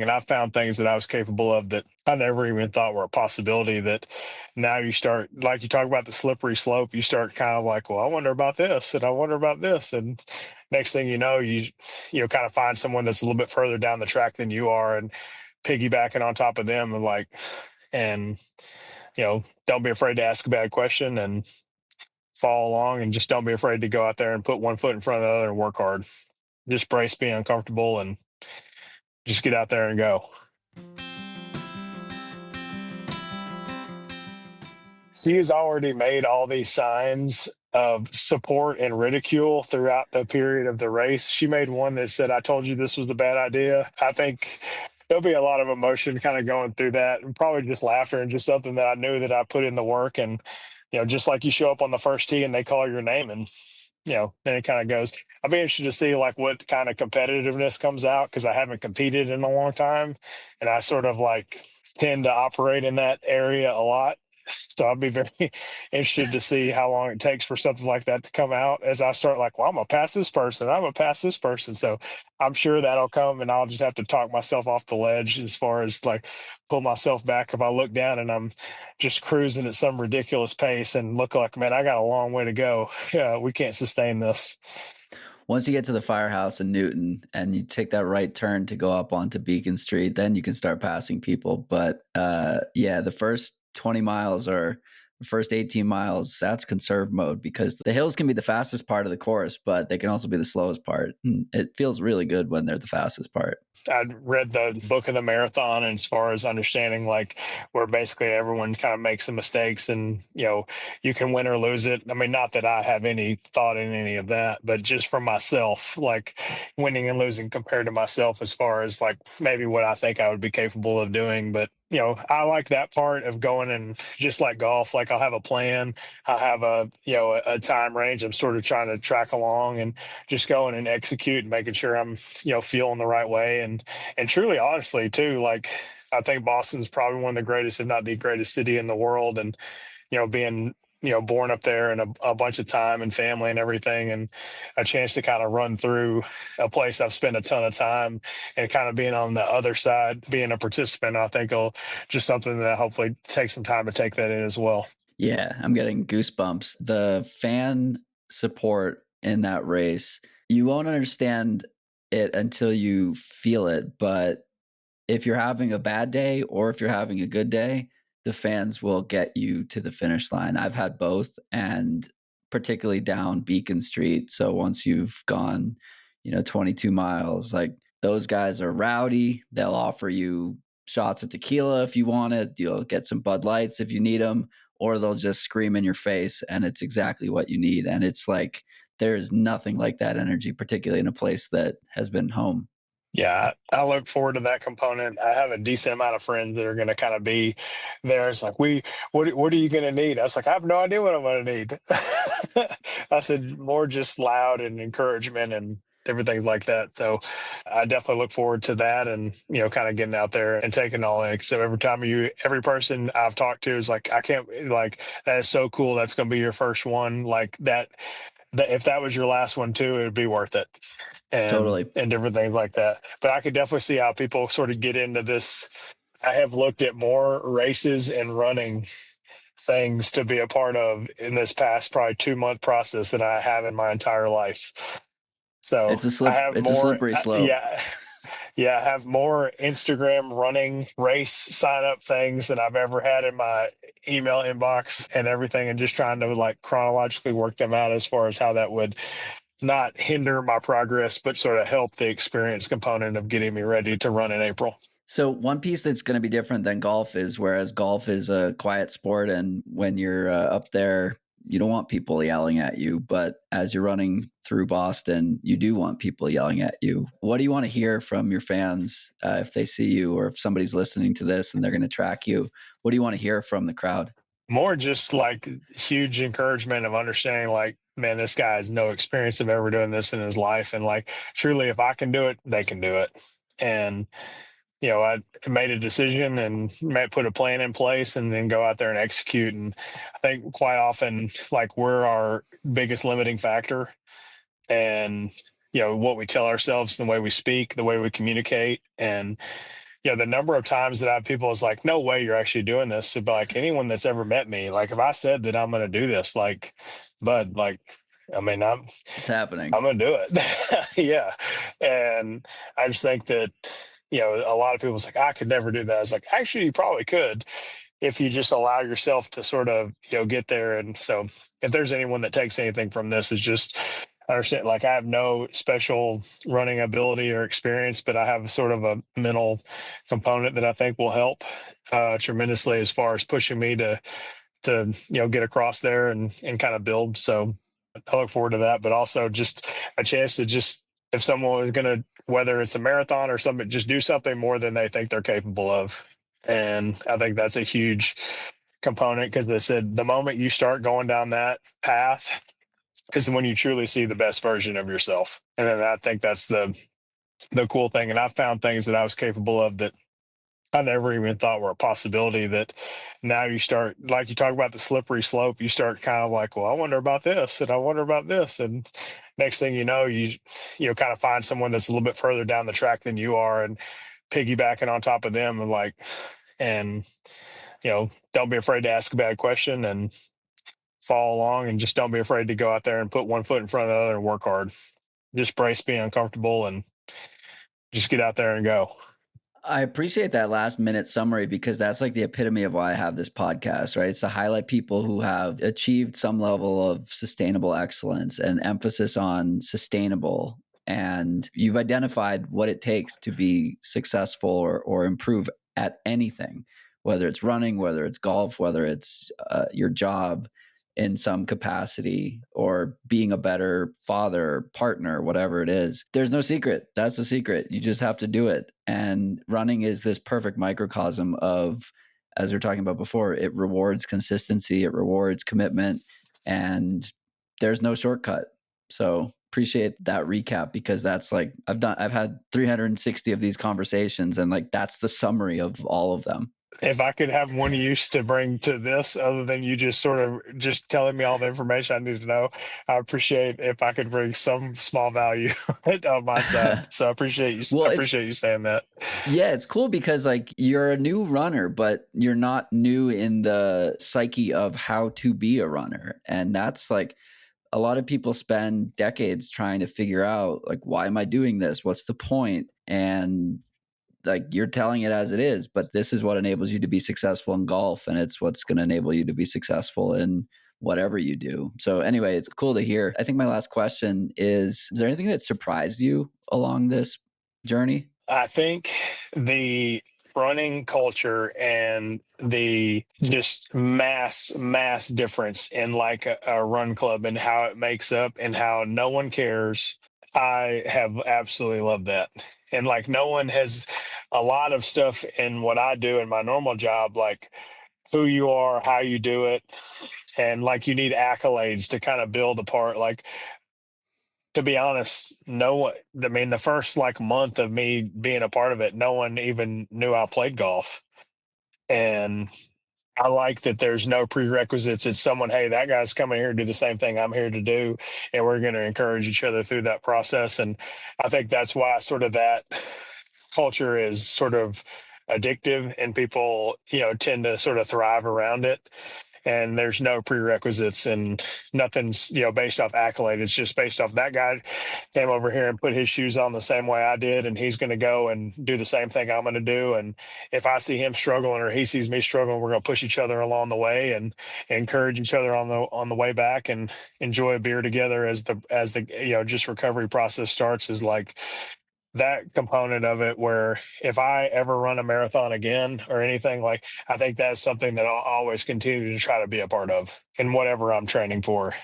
And I found things that I was capable of that I never even thought were a possibility. That now you start, like you talk about the slippery slope, you start kind of like, well, I wonder about this and I wonder about this. And next thing you know, you kind of find someone that's a little bit further down the track than you are and piggybacking on top of them and don't be afraid to ask a bad question and follow along, and just don't be afraid to go out there and put one foot in front of the other and work hard. Just brace being uncomfortable and just get out there and go. She's already made all these signs of support and ridicule throughout the period of the race. She made one that said, I told you this was the bad idea. I think there'll be a lot of emotion kind of going through that, and probably just laughter and just something that I knew that I put in the work. And, just like you show up on the first tee and they call your name, and then it kind of goes. I'll be interested to see like what kind of competitiveness comes out, because I haven't competed in a long time, and I sort of like tend to operate in that area a lot. So I'll be very interested to see how long it takes for something like that to come out, as I start like, well, I'm gonna pass this person. I'm gonna pass this person. So I'm sure that'll come, and I'll just have to talk myself off the ledge as far as like pull myself back if I look down and I'm just cruising at some ridiculous pace and look like, man, I got a long way to go. Yeah, we can't sustain this. Once you get to the firehouse in Newton and you take that right turn to go up onto Beacon Street, then you can start passing people. But yeah, the first 20 miles or the first 18 miles, that's conserve mode, because the hills can be the fastest part of the course, but they can also be the slowest part. And it feels really good when they're the fastest part. I read the book of the marathon, and as far as understanding like where basically everyone kind of makes the mistakes, and you can win or lose it. I mean, not that I have any thought in any of that, but just for myself, like winning and losing compared to myself, as far as like maybe what I think I would be capable of doing. But I like that part of going, and just like golf, like I'll have a plan, I have a time range I'm sort of trying to track along, and just going and execute and making sure I'm feeling the right way. And truly, honestly, too, like I think Boston's probably one of the greatest, if not the greatest city in the world. And, being, born up there, and a bunch of time and family and everything, and a chance to kind of run through a place I've spent a ton of time, and kind of being on the other side, being a participant, I think will just something that hopefully take some time to take that in as well. Yeah, I'm getting goosebumps. The fan support in that race, you won't understand it until you feel it. But if you're having a bad day or if you're having a good day, the fans will get you to the finish line. I've had both, and particularly down Beacon Street. So once you've gone, 22 miles, like those guys are rowdy. They'll offer you shots of tequila if you want it. You'll get some Bud Lights if you need them, or they'll just scream in your face, and it's exactly what you need. And it's like, there's nothing like that energy, particularly in a place that has been home. Yeah, I look forward to that component. I have a decent amount of friends that are going to kind of be there. It's like, what are you going to need? I was like, I have no idea what I'm going to need. I said, more just loud and encouragement and everything like that. So I definitely look forward to that, and, kind of getting out there and taking it all in. So every person I've talked to is like, I can't, like, that is so cool. That's going to be your first one. Like that if that was your last one too, it would be worth it, and Totally. different things like that. But I could definitely see how people sort of get into this. I have looked at more races and running things to be a part of in this past probably 2 month process than I have in my entire life. So I have It's a more, slippery slope. yeah. Yeah, I have more Instagram running race sign up things than I've ever had in my email inbox and everything, and just trying to like chronologically work them out as far as how that would not hinder my progress, but sort of help the experience component of getting me ready to run in April. So one piece that's going to be different than golf is, whereas golf is a quiet sport, and when you're up there, you don't want people yelling at you. But as you're running through Boston, you do want people yelling at you. What do you want to hear from your fans if they see you, or if somebody's listening to this and they're going to track you? What do you want to hear from the crowd? More just like huge encouragement of understanding, like, man, this guy has no experience of ever doing this in his life. And like, truly, if I can do it, they can do it. And I made a decision and put a plan in place, and then go out there and execute. And I think quite often, like, we're our biggest limiting factor. And, what we tell ourselves, the way we speak, the way we communicate. And the number of times that I have people is like, no way you're actually doing this. So, but like anyone that's ever met me, like if I said that I'm going to do this, like, bud, like, I mean, It's happening. I'm going to do it. Yeah. And I just think that, a lot of people's like, I could never do that. I was like, actually, you probably could if you just allow yourself to sort of, get there. And so if there's anyone that takes anything from this, is just understand, like, I have no special running ability or experience, but I have sort of a mental component that I think will help tremendously as far as pushing me to get across there and kind of build. So I look forward to that, but also just a chance to just, if someone is going to, whether it's a marathon or something, just do something more than they think they're capable of. And I think that's a huge component, because they said the moment you start going down that path is when you truly see the best version of yourself. And then I think that's the cool thing. And I found things that I was capable of that I never even thought were a possibility, that now you start, like you talk about the slippery slope, you start kind of like, well, I wonder about this and I wonder about this. And next thing you know, you kind of find someone that's a little bit further down the track than you are, and piggybacking on top of them, and like, and, don't be afraid to ask a bad question and follow along, and just don't be afraid to go out there and put one foot in front of the other and work hard. Just brace being uncomfortable and just get out there and go. I appreciate that last minute summary, because that's like the epitome of why I have this podcast, right? It's to highlight people who have achieved some level of sustainable excellence and emphasis on sustainable. And you've identified what it takes to be successful or improve at anything, whether it's running, whether it's golf, whether it's your job in some capacity, or being a better father, partner, whatever it is. There's no secret. That's the secret. You just have to do it. And running is this perfect microcosm of, as we were talking about before, it rewards consistency, it rewards commitment, and there's no shortcut. So appreciate that recap, because that's like, I've had 360 of these conversations, and like that's the summary of all of them. If I could have one use to bring to this, other than you just sort of just telling me all the information I need to know, I appreciate if I could bring some small value on my side. So I appreciate you. Well, I appreciate you saying that. yeah, it's cool because like you're a new runner, but you're not new in the psyche of how to be a runner. And that's like, a lot of people spend decades trying to figure out, like, why am I doing this? What's the point? And like, you're telling it as it is, but this is what enables you to be successful in golf, and it's what's going to enable you to be successful in whatever you do. So anyway, it's cool to hear. I think my last question is there anything that surprised you along this journey? I think the running culture and the just mass difference in like a run club and how it makes up and how no one cares. I have absolutely loved that. And like no one has a lot of stuff in what I do in my normal job, like who you are, how you do it, and like you need accolades to kind of build apart. Like, to be honest, no one, I mean, the first like month of me being a part of it, no one even knew I played golf. And I like that there's no prerequisites. It's someone, hey, that guy's coming here to do the same thing I'm here to do. And we're going to encourage each other through that process. And I think that's why sort of that culture is sort of addictive, and people, tend to sort of thrive around it. And there's no prerequisites, and nothing's, based off accolade. It's just based off that guy came over here and put his shoes on the same way I did, and he's going to go and do the same thing I'm going to do. And if I see him struggling or he sees me struggling, we're going to push each other along the way and encourage each other on the way back, and enjoy a beer together as the just recovery process starts. Is like that component of it, where if I ever run a marathon again or anything, like I think that's something that I'll always continue to try to be a part of in whatever I'm training for.